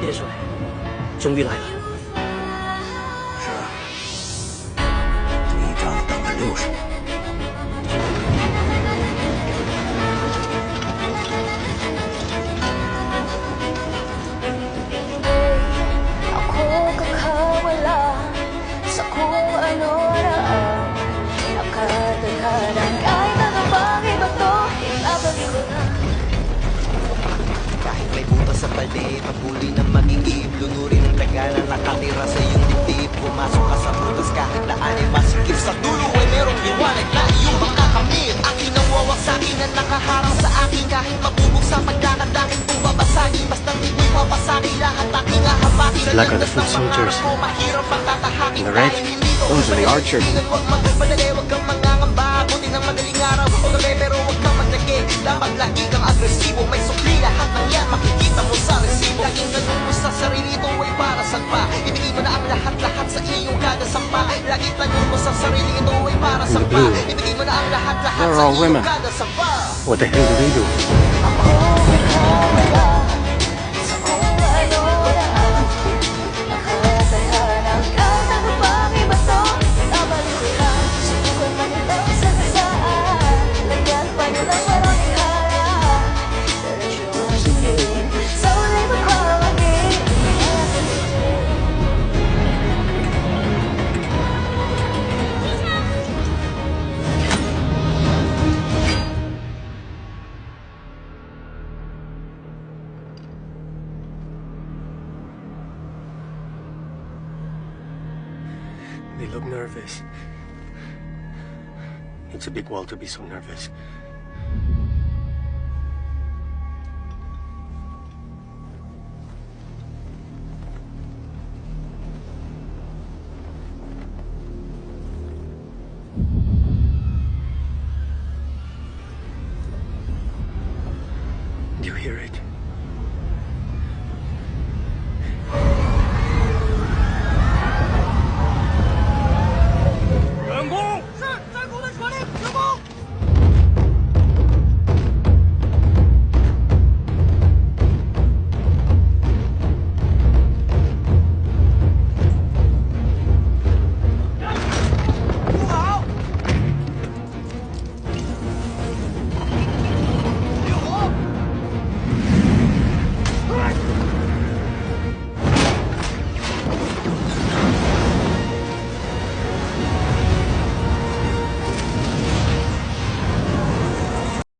元帅，终于来了。是啊，这一仗等了60年。Ako kakawala sa kung ano na nakataghanan. Kahit ano bang iba to, ibabalik ko na. Kahit may butas sa paligid, pagpuli ng magigib, lunurin ng tagalan nakatira sa iyong dibdib. Pumasok ka sa butas kahit laan ay masikip. Sa dulo ay merong liwanag na iyong makakamit. Akin ang wawak sa akin na nakaharang sa akin. Kahit mabubog sa pagkakad akin kung babasagin. Bastang di ko'y papasagin lahat aking ahabakin. Black are the foot soldiers. And the red, those are the archers. Huwag magpadali, huwag kang mangangamba. Buti ng madaling araw o gabi pero huwag kang maglagi. Dapat lagi kang agresibo. May sukli lahat ng yan makikita mo sa resibo. Laging ganun mo sa sarili, ito ay para saan pa? Ibigay mo na ang lahat-lahat sa iyong kada sampa. Laging tanong mo sa sarili, ito ay para saan pa? Ibigay mo na ang lahat-lahat They're sa all iyong women. kada sampa. What the hell do they do? Ako kakawala sa kung ano na nakataghanan. Kahit ano bang iba to, ibabalik ko na. Subukan man itong sagasaan. Lagyan pa nyo ng maraming harap. Diretso ang singin sa uli magpapagin. They look nervous. It's a big wall to be so nervous.